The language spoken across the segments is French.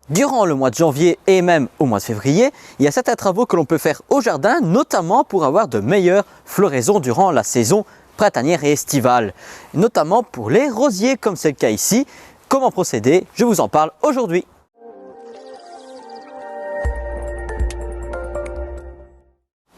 Durant le mois de janvier et même au mois de février, il y a certains travaux que l'on peut faire au jardin, notamment pour avoir de meilleures floraisons durant la saison printanière et estivale, notamment pour les rosiers comme c'est le cas ici. Comment procéder? Je vous en parle aujourd'hui.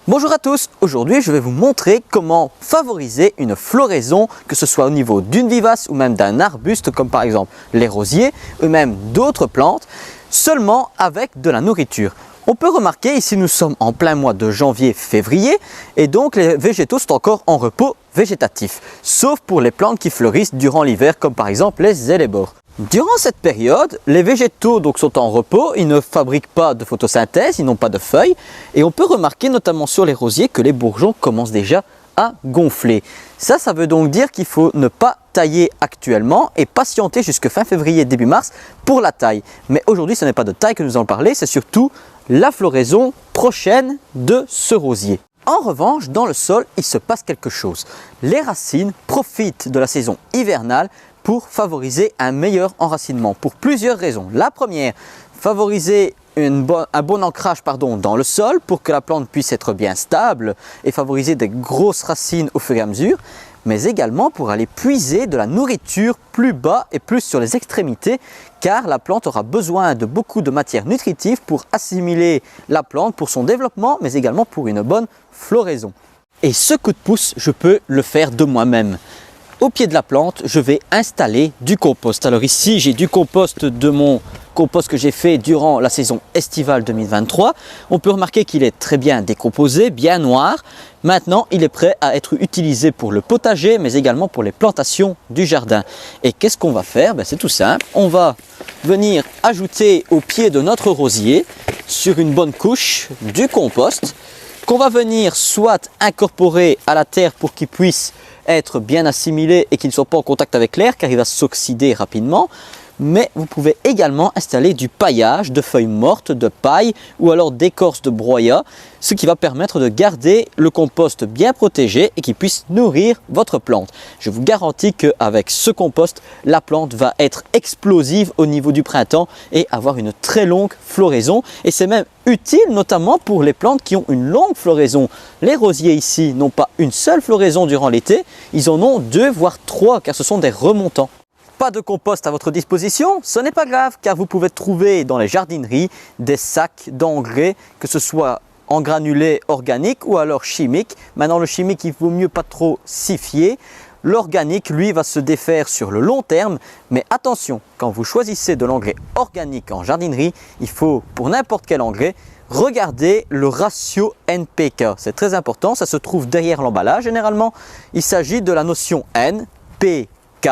Bonjour à tous, aujourd'hui je vais vous montrer comment favoriser une floraison, que ce soit au niveau d'une vivace ou même d'un arbuste comme par exemple les rosiers ou même d'autres plantes, seulement avec de la nourriture. On peut remarquer ici nous sommes en plein mois de janvier-février et donc les végétaux sont encore en repos végétatif, sauf pour les plantes qui fleurissent durant l'hiver comme par exemple les hellebores. Durant cette période, les végétaux sont en repos, ils ne fabriquent pas de photosynthèse, ils n'ont pas de feuilles et on peut remarquer notamment sur les rosiers que les bourgeons commencent déjà à gonfler. Ça veut donc dire qu'il faut ne pas tailler actuellement et patienter jusque fin février, début mars pour la taille. Mais aujourd'hui, ce n'est pas de taille que nous allons parler, c'est surtout la floraison prochaine de ce rosier. En revanche, dans le sol, il se passe quelque chose. Les racines profitent de la saison hivernale pour favoriser un meilleur enracinement pour plusieurs raisons. La première, favoriser un bon ancrage dans le sol pour que la plante puisse être bien stable et favoriser des grosses racines au fur et à mesure, mais également pour aller puiser de la nourriture plus bas et plus sur les extrémités, car la plante aura besoin de beaucoup de matière nutritive pour assimiler la plante pour son développement, mais également pour une bonne floraison. Et ce coup de pouce, je peux le faire de moi-même. Au pied de la plante, je vais installer du compost. Alors ici, j'ai du compost de mon compost que j'ai fait durant la saison estivale 2023. On peut remarquer qu'il est très bien décomposé, bien noir. Maintenant, il est prêt à être utilisé pour le potager, mais également pour les plantations du jardin. Et qu'est-ce qu'on va faire? C'est tout simple. On va venir ajouter au pied de notre rosier, sur une bonne couche, du compost, qu'on va venir soit incorporer à la terre pour qu'il puisse être bien assimilé et qu'il ne soit pas en contact avec l'air car il va s'oxyder rapidement. Mais vous pouvez également installer du paillage de feuilles mortes, de paille ou alors d'écorce de broyat, ce qui va permettre de garder le compost bien protégé et qu'il puisse nourrir votre plante. Je vous garantis qu'avec ce compost, la plante va être explosive au niveau du printemps et avoir une très longue floraison. Et c'est même utile notamment pour les plantes qui ont une longue floraison. Les rosiers ici n'ont pas une seule floraison durant l'été, ils en ont 2 voire 3 car ce sont des remontants. Pas de compost à votre disposition, ce n'est pas grave car vous pouvez trouver dans les jardineries des sacs d'engrais, que ce soit en granulés organiques ou alors chimiques. Maintenant le chimique, il vaut mieux pas trop s'y fier. L'organique, lui, va se défaire sur le long terme, mais attention, quand vous choisissez de l'engrais organique en jardinerie, il faut, pour n'importe quel engrais, regarder le ratio NPK. C'est très important, ça se trouve derrière l'emballage généralement. Il s'agit de la notion NPK.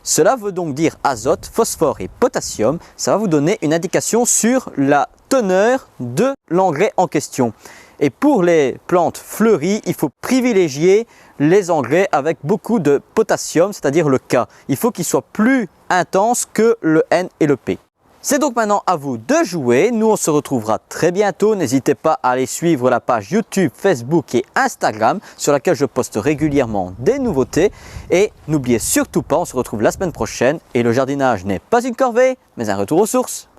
Cela veut donc dire azote, phosphore et potassium. Ça va vous donner une indication sur la teneur de l'engrais en question. Et pour les plantes fleuries, il faut privilégier les engrais avec beaucoup de potassium, c'est-à-dire le K. Il faut qu'il soit plus intense que le N et le P. C'est donc maintenant à vous de jouer. Nous, on se retrouvera très bientôt. N'hésitez pas à aller suivre la page YouTube, Facebook et Instagram sur laquelle je poste régulièrement des nouveautés. Et n'oubliez surtout pas, on se retrouve la semaine prochaine. Et le jardinage n'est pas une corvée, mais un retour aux sources.